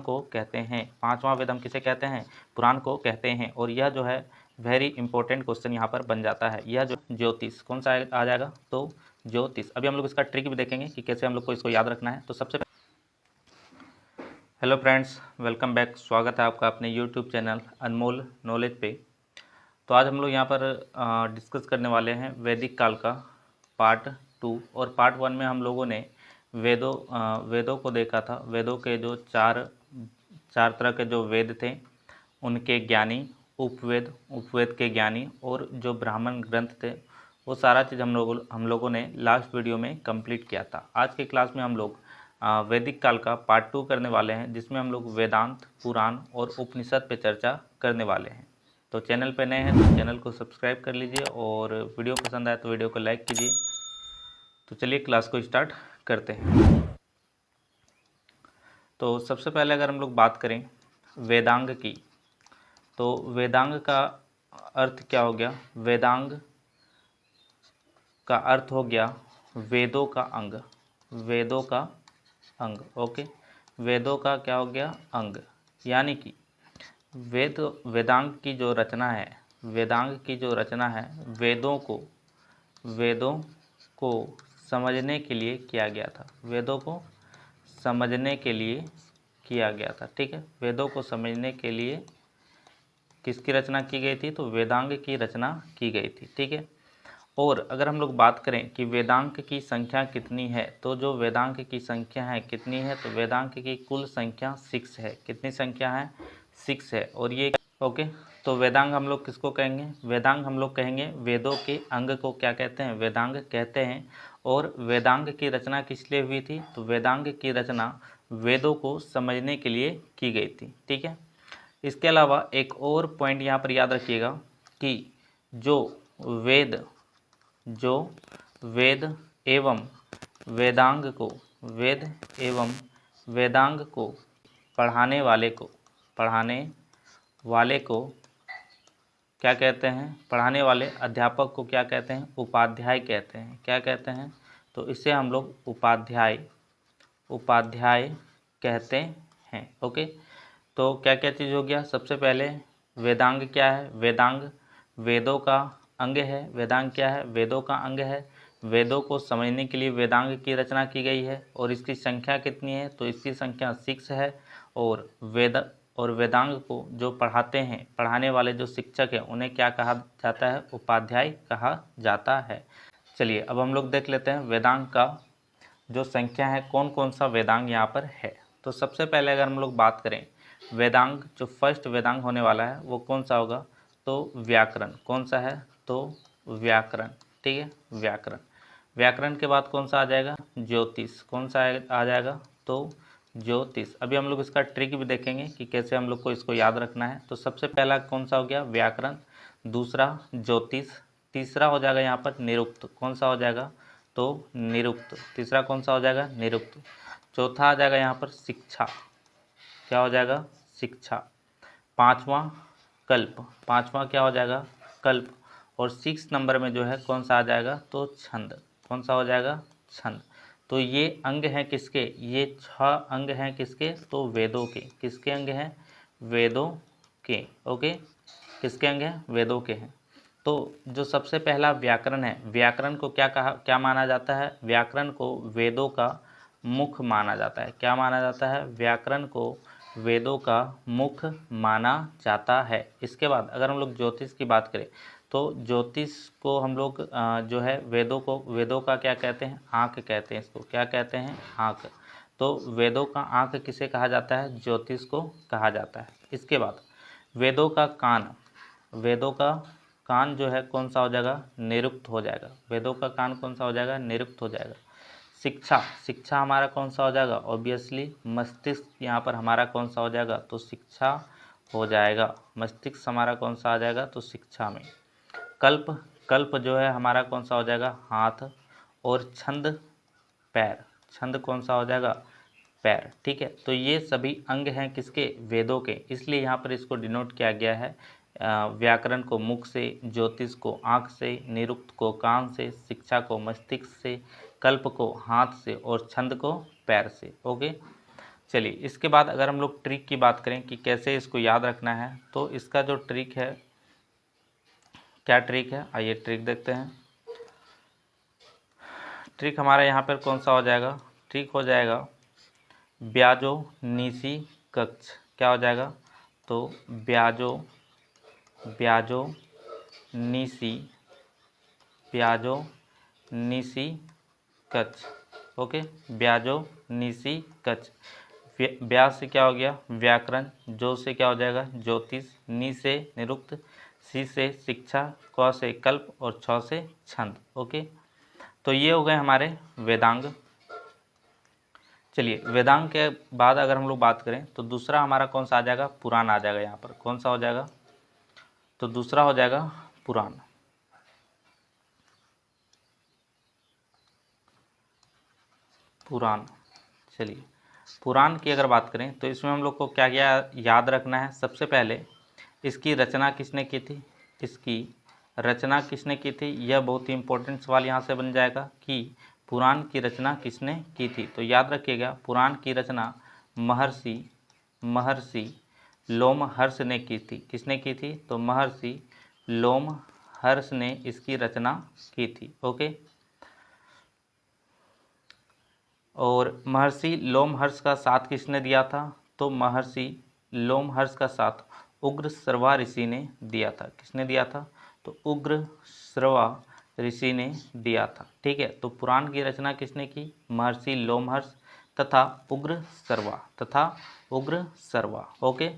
को कहते हैं। पांचवा वेद हम किसे कहते हैं? पुराण को कहते हैं। और यह जो है वेरी इंपॉर्टेंट क्वेश्चन यहाँ पर बन जाता है। यह जो ज्योतिष कौन सा आ जाएगा? तो ज्योतिष। अभी हम लोग इसका ट्रिक भी देखेंगे कि कैसे हम लोग को इसको याद रखना है। तो सबसे हेलो फ्रेंड्स, वेलकम बैक। स्वागत है आपका अपने यूट्यूब चैनल अनमोल नॉलेज पे। तो आज हम लोग यहाँ पर डिस्कस करने वाले हैं वैदिक काल का पार्ट 2। और पार्ट 1 में हम लोगों ने वेदों को देखा था। वेदों के जो चार तरह के जो वेद थे उनके ज्ञानी, उपवेद के ज्ञानी, और जो ब्राह्मण ग्रंथ थे, वो सारा चीज़ हम लोगों ने लास्ट वीडियो में कंप्लीट किया था। आज के क्लास में हम लोग वैदिक काल का पार्ट 2 करने वाले हैं, जिसमें हम लोग वेदांत, पुराण और उपनिषद पे चर्चा करने वाले हैं। तो चैनल पे नए हैं तो चैनल को सब्सक्राइब कर लीजिए, और वीडियो पसंद आए तो वीडियो को लाइक कीजिए। तो चलिए क्लास को स्टार्ट करते हैं। तो सबसे पहले अगर हम लोग बात करें वेदांग की, तो वेदांग का अर्थ क्या हो गया? वेदांग का अर्थ हो गया वेदों का अंग। वेदों का अंग, ओके। वेदों का क्या हो गया? अंग। यानी कि वेदांग की जो रचना है, वेदांग की जो रचना है, वेदों को समझने के लिए किया गया था। वेदों को समझने के लिए किया गया था, ठीक है। वेदों को समझने के लिए किसकी रचना की गई थी? तो वेदांग की रचना की गई थी, ठीक है। और अगर हम लोग बात करें कि वेदांग की संख्या कितनी है, तो जो वेदांग की संख्या है कितनी है? तो वेदांग की कुल संख्या 6 है। कितनी संख्या है? 6 है। और ये ओके। तो वेदांग हम लोग किसको कहेंगे? वेदांग हम लोग कहेंगे वेदों के अंग को क्या कहते हैं? वेदांग कहते हैं। और वेदांग की रचना किस लिए हुई थी? तो वेदांग की रचना वेदों को समझने के लिए की गई थी, ठीक है। इसके अलावा एक और पॉइंट यहाँ पर याद रखिएगा कि जो वेद एवं वेदांग को पढ़ाने वाले को क्या कहते हैं? पढ़ाने वाले अध्यापक को क्या कहते हैं? उपाध्याय कहते हैं। क्या कहते हैं? तो इसे हम लोग उपाध्याय कहते हैं, ओके। तो क्या क्या चीज़ हो गया? सबसे पहले वेदांग क्या है? वेदांग वेदों का अंग है। वेदांग क्या है? वेदों का अंग है। वेदों को समझने के लिए वेदांग की रचना की गई है। और इसकी संख्या कितनी है? तो इसकी संख्या 6 है। और वेदांग को जो पढ़ाते हैं, पढ़ाने वाले जो शिक्षक हैं, उन्हें क्या कहा जाता है? उपाध्याय कहा जाता है। चलिए अब हम लोग देख लेते हैं वेदांग का जो संख्या है, कौन कौन सा वेदांग यहाँ पर है। तो सबसे पहले अगर हम लोग बात करें वेदांग, जो फर्स्ट वेदांग होने वाला है वो कौन सा होगा? तो व्याकरण। कौन सा है? तो व्याकरण, ठीक है। व्याकरण के बाद कौन सा आ जाएगा? ज्योतिष। कौन सा आ जाएगा? तो ज्योतिष। अभी हम लोग इसका ट्रिक भी देखेंगे कि कैसे हम लोग को इसको याद रखना है। तो सबसे पहला कौन सा हो गया? व्याकरण। दूसरा ज्योतिष। तीसरा हो जाएगा यहाँ पर निरुक्त। कौन सा हो जाएगा? तो निरुक्त। तीसरा कौन सा हो जाएगा? निरुक्त। चौथा आ जाएगा यहाँ पर शिक्षा। क्या हो जाएगा? शिक्षा। पांचवा कल्प। पांचवा क्या हो जाएगा? कल्प। और 6 नंबर में जो है कौन सा आ जाएगा? तो छंद। कौन सा हो जाएगा? छंद। तो ये अंग हैं किसके? ये 6 अंग हैं किसके? तो वेदों के। किसके अंग हैं? वेदों के, ओके। किसके अंग हैं? वेदों के हैं। तो जो सबसे पहला व्याकरण है, व्याकरण को क्या माना जाता है? व्याकरण को वेदों का मुख माना जाता है। क्या माना जाता है? व्याकरण को वेदों का मुख माना जाता है। इसके बाद अगर हम लोग ज्योतिष की बात करें, तो ज्योतिष को हम लोग जो है वेदों का क्या कहते हैं? आँख कहते हैं। इसको क्या कहते हैं? आँख। तो वेदों का आँख किसे कहा जाता है? ज्योतिष को कहा जाता है। इसके बाद वेदों का कान। वेदों का कान जो है कौन सा हो जाएगा? निरुक्त हो जाएगा। वेदों का कान कौन सा हो जाएगा? निरुक्त हो जाएगा। शिक्षा हमारा कौन सा हो जाएगा? ऑब्वियसली मस्तिष्क यहाँ पर हमारा कौन सा हो जाएगा? तो शिक्षा हो जाएगा। मस्तिष्क हमारा कौन सा आ जाएगा? तो शिक्षा में। कल्प जो है हमारा कौन सा हो जाएगा? हाथ। और छंद पैर। छंद कौन सा हो जाएगा? पैर, ठीक है। तो ये सभी अंग हैं किसके? वेदों के। इसलिए यहाँ पर इसको डिनोट किया गया है। व्याकरण को मुख से, ज्योतिष को आँख से, निरुक्त को कान से, शिक्षा को मस्तिष्क से, कल्प को हाथ से, और छंद को पैर से, ओके। चलिए इसके बाद अगर हम लोग ट्रिक की बात करें कि कैसे इसको याद रखना है, तो इसका जो ट्रिक है, क्या ट्रिक है, आइए ट्रिक देखते हैं। ट्रिक हमारा यहाँ पर कौन सा हो जाएगा, ट्रिक हो जाएगा ब्याजो निसी कक्ष। क्या हो जाएगा, तो ब्याजो निसी कक्ष। ओके, ब्याजो निसी कक्ष। ब्या से क्या हो गया, व्याकरण। जो से क्या हो जाएगा, ज्योतिष। नि से निरुक्त। सी से शिक्षा। क से कल्प और छ से छंद। ओके, तो ये हो गए हमारे वेदांग। चलिए वेदांग के बाद अगर हम लोग बात करें तो दूसरा हमारा कौन सा आ जाएगा, पुराण आ जाएगा। यहाँ पर कौन सा हो जाएगा, तो दूसरा हो जाएगा पुराण। पुराण। चलिए पुराण की अगर बात करें तो इसमें हम लोग को क्या क्या याद रखना है। सबसे पहले इसकी रचना किसने की थी, इसकी रचना किसने की थी, यह बहुत ही इंपॉर्टेंट सवाल यहाँ से बन जाएगा कि पुराण की रचना किसने की थी। तो याद रखिएगा पुराण की रचना महर्षि लोमहर्ष ने की थी। किसने की थी, तो महर्षि लोमहर्ष ने इसकी रचना की थी। ओके, और महर्षि लोमहर्ष का साथ किसने दिया था, तो महर्षि लोमहर्ष का साथ उग्रश्रवा ऋषि ने दिया था। किसने दिया था, तो उग्रश्रवा ऋषि ने दिया था। ठीक है, तो पुराण की रचना किसने की, महर्षि लोमहर्ष तथा उग्रश्रवा। ओके,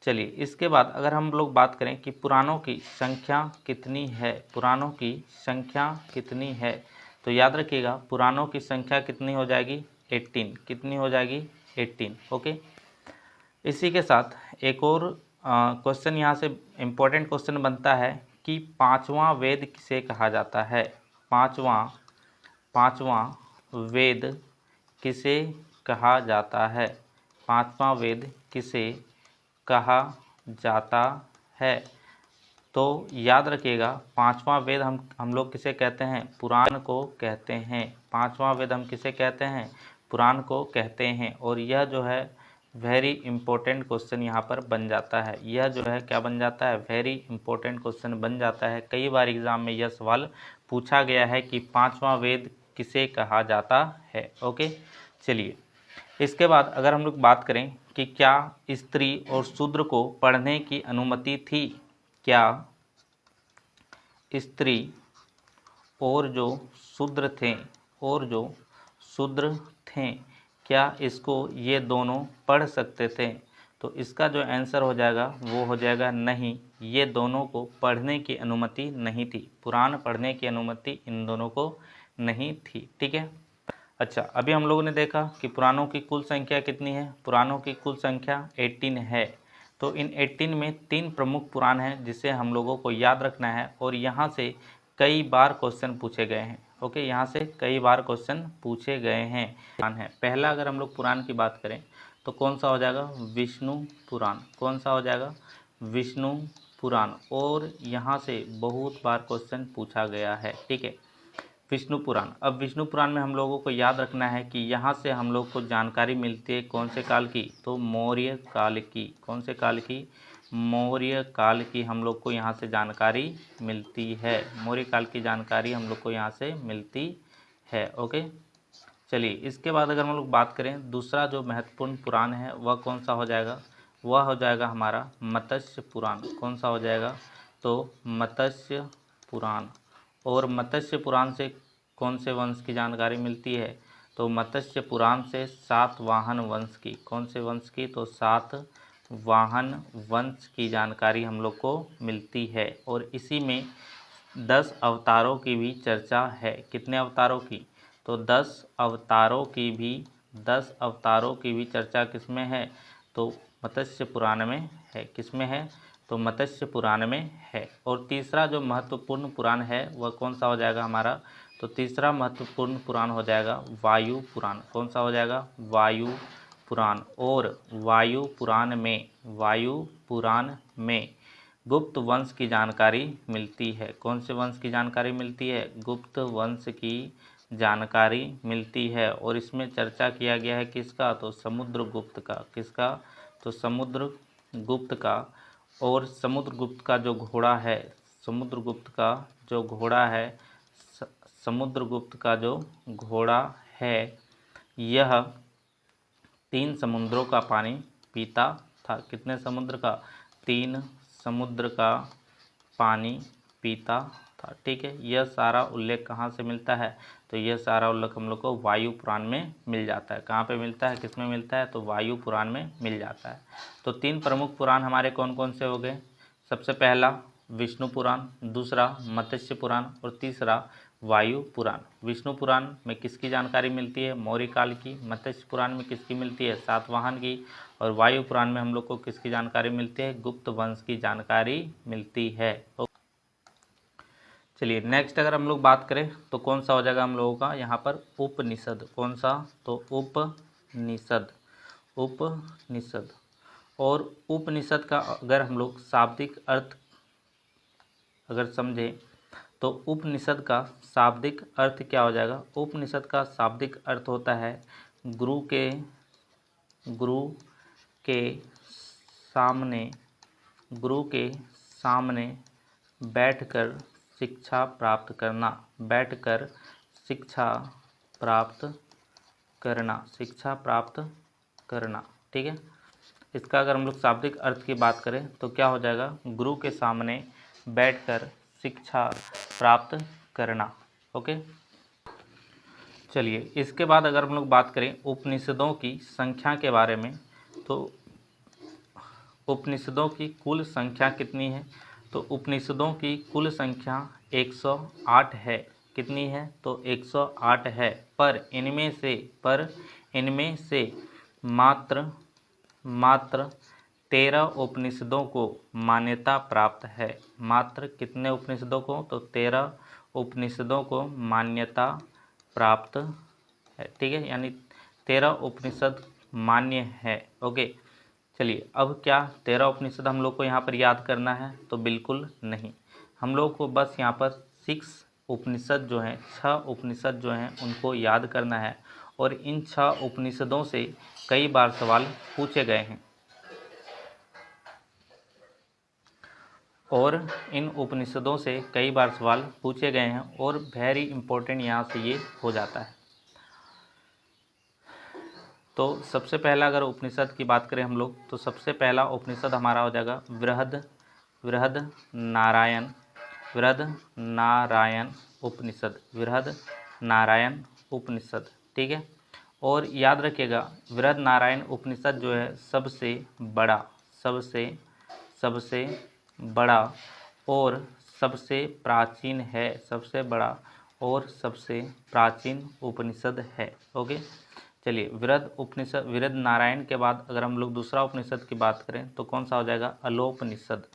चलिए इसके बाद अगर हम लोग बात करें कि पुराणों की संख्या कितनी है, पुराणों की संख्या कितनी है, तो याद रखिएगा पुराणों की संख्या कितनी हो जाएगी, 18। कितनी हो जाएगी, 18। ओके, इसी के साथ एक और क्वेश्चन यहाँ से इम्पोर्टेंट क्वेश्चन बनता है कि पांचवा वेद किसे कहा जाता है। पांचवा वेद किसे कहा जाता है, पांचवा वेद किसे कहा जाता है। तो याद रखिएगा पांचवा वेद हम लोग किसे कहते हैं, पुराण को कहते हैं। पांचवा वेद हम किसे कहते हैं, पुराण को कहते हैं। और यह जो है वेरी इंपॉर्टेंट क्वेश्चन यहाँ पर बन जाता है। यह जो है क्या बन जाता है, वेरी इंपॉर्टेंट क्वेश्चन बन जाता है। कई बार एग्जाम में यह सवाल पूछा गया है कि पांचवा वेद किसे कहा जाता है। ओके, चलिए इसके बाद अगर हम लोग बात करें कि क्या स्त्री और शूद्र को पढ़ने की अनुमति थी, क्या स्त्री और जो शूद्र थे क्या इसको ये दोनों पढ़ सकते थे। तो इसका जो आंसर हो जाएगा वो हो जाएगा नहीं, ये दोनों को पढ़ने की अनुमति नहीं थी। पुराण पढ़ने की अनुमति इन दोनों को नहीं थी। ठीक है, अच्छा अभी हम लोगों ने देखा कि पुराणों की कुल संख्या कितनी है, पुराणों की कुल संख्या 18 है। तो इन 18 में 3 प्रमुख पुराण हैं जिसे हम लोगों को याद रखना है और यहाँ से कई बार क्वेश्चन पूछे गए हैं। ओके, यहाँ से कई बार क्वेश्चन पूछे गए हैं। पहला अगर हम लोग पुराण की बात करें तो कौन सा हो जाएगा, विष्णु पुराण। कौन सा हो जाएगा, विष्णु पुराण। और यहाँ से बहुत बार क्वेश्चन पूछा गया है। ठीक है, विष्णु पुराण। अब विष्णु पुराण में हम लोगों को याद रखना है कि यहाँ से हम लोग को जानकारी मिलती है कौन से काल की, तो मौर्य काल की। कौन से काल की, मौर्य काल की हम लोग को यहाँ से जानकारी मिलती है। मौर्य काल की जानकारी हम लोग को यहाँ से मिलती है। ओके, चलिए इसके बाद अगर हम लोग बात करें दूसरा जो महत्वपूर्ण पुराण है वह कौन सा हो जाएगा, वह हो जाएगा हमारा मत्स्य पुराण। कौन सा हो जाएगा, तो मत्स्य पुराण। और मत्स्य पुराण से कौन से वंश की जानकारी मिलती है, तो मत्स्य पुराण से सातवाहन वंश की। कौन से वंश की, तो सातवाहन वंश की जानकारी हम लोग को मिलती है। और इसी में 10 अवतारों की भी चर्चा है। कितने अवतारों की, तो 10 अवतारों की भी चर्चा किसमें है, तो मत्स्य पुराण में है। किसमें है, तो मत्स्य पुराण में है। और तीसरा जो महत्वपूर्ण पुराण है वह कौन सा हो जाएगा हमारा, तो तीसरा महत्वपूर्ण पुराण हो जाएगा वायु पुराण। कौन सा हो जाएगा, वायु पुराण। और वायु पुराण में गुप्त वंश की जानकारी मिलती है। कौन से वंश की जानकारी मिलती है, गुप्त वंश की जानकारी मिलती है। और इसमें चर्चा किया गया है किसका, तो समुद्रगुप्त का। किसका, तो समुद्रगुप्त का। और समुद्रगुप्त का जो घोड़ा है, समुद्रगुप्त का जो घोड़ा है, समुद्रगुप्त का जो घोड़ा है, यह 3 समुद्रों का पानी पीता था। कितने समुद्र का, 3 समुद्र का पानी पीता था। ठीक है, यह सारा उल्लेख कहाँ से मिलता है, तो यह सारा उल्लेख हम लोग को वायु पुराण में मिल जाता है। कहाँ पे मिलता है, किस में मिलता है, तो वायु पुराण में मिल जाता है। तो 3 प्रमुख पुराण हमारे कौन कौन से हो गए, सबसे पहला विष्णु पुराण, दूसरा मत्स्य पुराण और तीसरा वायु पुराण। विष्णु पुराण में किसकी जानकारी मिलती है, मौर्य काल की। मत्स्य पुराण में किसकी मिलती है, सातवाहन की। और वायु पुराण में हम लोग को किसकी जानकारी मिलती है, गुप्त वंश की जानकारी मिलती है। चलिए नेक्स्ट अगर हम लोग बात करें तो कौन सा हो जाएगा हम लोगों का यहाँ पर, उपनिषद। कौन सा, तो उपनिषद। उपनिषद। और उपनिषद का अगर हम लोग शाब्दिक अर्थ अगर समझें तो उपनिषद का शाब्दिक अर्थ क्या हो जाएगा। उपनिषद का शाब्दिक अर्थ होता है गुरु के सामने गुरु के सामने बैठकर शिक्षा प्राप्त करना। बैठकर शिक्षा प्राप्त करना। शिक्षा प्राप्त करना। ठीक है, इसका अगर हम लोग शाब्दिक अर्थ की बात करें तो क्या हो जाएगा, गुरु के सामने बैठकर शिक्षा प्राप्त करना। ओके, चलिए इसके बाद अगर हम लोग बात करें उपनिषदों की संख्या के बारे में, तो उपनिषदों की कुल संख्या कितनी है, तो उपनिषदों की कुल संख्या 108 है। कितनी है, तो 108 है। पर इनमें से मात्र 13 उपनिषदों को मान्यता प्राप्त है। मात्र कितने उपनिषदों को, तो 13 उपनिषदों को मान्यता प्राप्त है। ठीक है, यानी 13 उपनिषद मान्य है। ओके, चलिए अब क्या 13 उपनिषद हम लोग को यहाँ पर याद करना है, तो बिल्कुल नहीं। हम लोग को बस यहाँ पर 6 उपनिषद जो हैं, 6 उपनिषद जो हैं उनको याद करना है। और इन 6 उपनिषदों से कई बार सवाल पूछे गए हैं। और इन उपनिषदों से कई बार सवाल पूछे गए हैं और वेरी इंपॉर्टेंट यहाँ से ये हो जाता है। तो सबसे पहला अगर उपनिषद की बात करें हम लोग, तो सबसे पहला उपनिषद हमारा हो जाएगा बृहदनारायण उपनिषद। बृहदनारायण उपनिषद। ठीक है, और याद रखिएगा बृहदनारायण उपनिषद जो है सबसे बड़ा और सबसे प्राचीन है। सबसे बड़ा और सबसे प्राचीन उपनिषद है। ओके, चलिए बृहदनारायण के बाद अगर हम लोग दूसरा उपनिषद की बात करें तो कौन सा हो जाएगा, अलोपनिषद।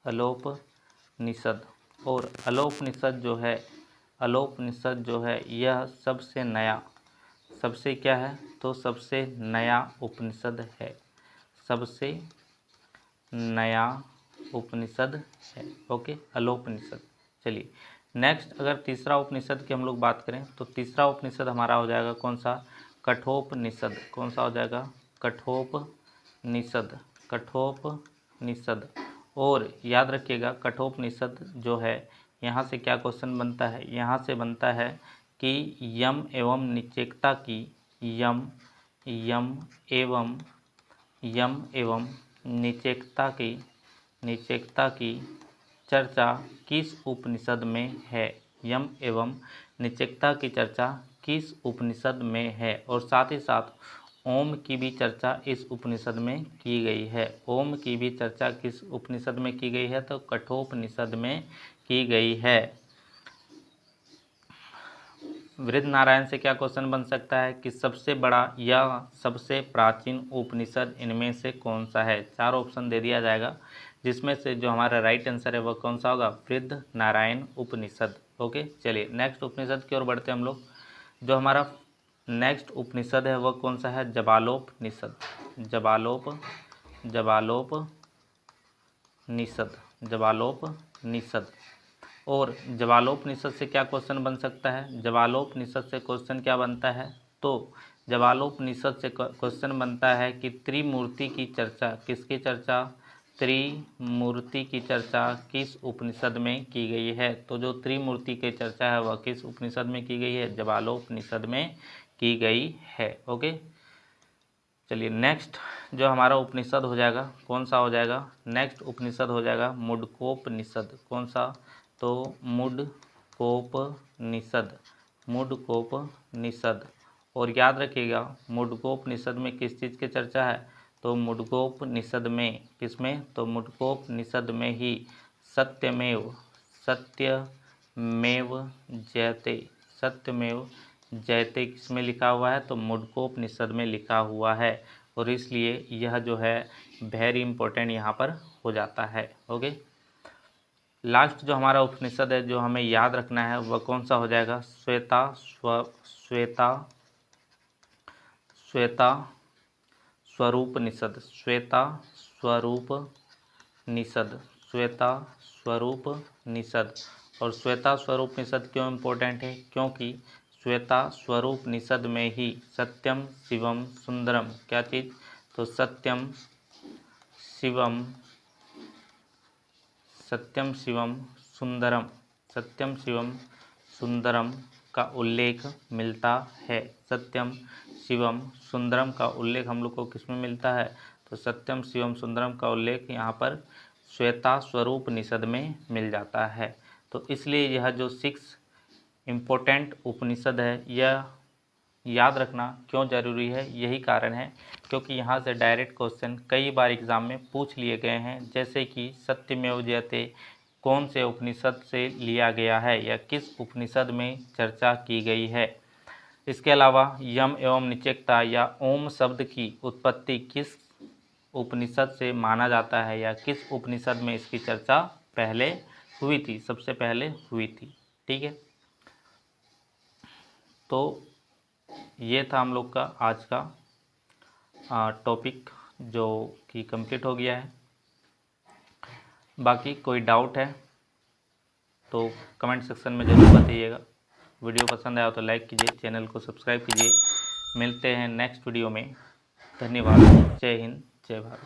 अलोपनिषद। और अलोपनिषद जो है यह सबसे नया, सबसे क्या है, तो सबसे नया उपनिषद है। सबसे नया उपनिषद है। ओके, अलोपनिषद। चलिए नेक्स्ट अगर तीसरा उपनिषद की हम लोग बात करें तो तीसरा उपनिषद हमारा हो जाएगा कौन सा, कठोपनिषद। कौन सा हो जाएगा, कठोपनिषद। और याद रखिएगा कठोपनिषद जो है यहाँ से क्या क्वेश्चन बनता है, यहाँ से बनता है कि यम एवं निचेकता की चर्चा किस उपनिषद में है। यम एवं निचेकता की चर्चा किस उपनिषद में है। और साथ ही साथ ओम की भी चर्चा इस उपनिषद में की गई है। ओम की भी चर्चा किस उपनिषद में की गई है, तो कठोपनिषद में की गई है। बृहदनारायण से क्या क्वेश्चन बन सकता है कि सबसे बड़ा या सबसे प्राचीन उपनिषद इनमें से कौन सा है। 4 ऑप्शन दे दिया जाएगा जिसमें से जो हमारा राइट आंसर है वह कौन सा होगा, बृहदनारायण उपनिषद। ओके, चलिए नेक्स्ट उपनिषद की ओर बढ़ते हैं हम लोग। जो हमारा नेक्स्ट उपनिषद है वह कौन सा है, जबालोपनिषद। जबालोपनिषद। और जवालोपनिषद से क्या क्वेश्चन बन सकता है, जवालोपनिषद से क्वेश्चन क्या बनता है, तो जवालोपनिषद से क्वेश्चन बनता है कि त्रिमूर्ति की चर्चा, किसकी चर्चा, त्रिमूर्ति की चर्चा किस उपनिषद में की गई है। तो जो त्रिमूर्ति की चर्चा है वह किस उपनिषद में की गई है, जवालोपनिषद में की गई है। ओके, चलिए नेक्स्ट जो हमारा उपनिषद हो जाएगा कौन सा हो जाएगा, नेक्स्ट उपनिषद हो जाएगा मुंडकोपनिषद। कौन सा, तो मुंडकोपनिषद, मुंडकोपनिषद। और याद रखिएगा मुंडकोपनिषद में किस चीज़ की चर्चा है, तो मुंडकोपनिषद में किसमें, तो मुंडकोपनिषद में ही सत्यमेव, सत्यमेव जयते, सत्यमेव जयते किसमें लिखा हुआ है, तो मुंडकोपनिषद में लिखा हुआ है। और इसलिए यह जो है वेरी इंपॉर्टेंट यहाँ पर हो जाता है। ओके, लास्ट जो हमारा उपनिषद है जो हमें याद रखना है वह कौन सा हो जाएगा, श्वेता स्वरूपनिषद, श्वेता स्वरूपनिषद, श्वेता स्वरूपनिषद। और श्वेता स्वरूपनिषद क्यों इम्पोर्टेंट है, क्योंकि श्वेता स्वरूपनिषद में ही सत्यम शिवम सुंदरम, क्या चीज़, तो सत्यम शिवम, सत्यम शिवम सुंदरम, सत्यम शिवम सुंदरम का उल्लेख मिलता है। सत्यम शिवम सुंदरम का उल्लेख हम लोग को किसमें मिलता है, तो सत्यम शिवम सुंदरम का उल्लेख यहाँ पर श्वेता स्वरूपनिषद में मिल जाता है। तो इसलिए यह जो 6 इम्पोर्टेंट उपनिषद है यह याद रखना क्यों जरूरी है, यही कारण है क्योंकि यहाँ से डायरेक्ट क्वेश्चन कई बार एग्जाम में पूछ लिए गए हैं। जैसे कि सत्यमेव जयते कौन से उपनिषद से लिया गया है या किस उपनिषद में चर्चा की गई है। इसके अलावा यम एवं निचेकता या ओम शब्द की उत्पत्ति किस उपनिषद से माना जाता है या किस उपनिषद में इसकी चर्चा पहले हुई थी, सबसे पहले हुई थी। ठीक है, तो ये था हम लोग का आज का टॉपिक जो कि कंप्लीट हो गया है। बाकी कोई डाउट है तो कमेंट सेक्शन में ज़रूर बताइएगा। वीडियो पसंद आया तो लाइक कीजिए, चैनल को सब्सक्राइब कीजिए। मिलते हैं नेक्स्ट वीडियो में। धन्यवाद। जय हिंद, जय भारत।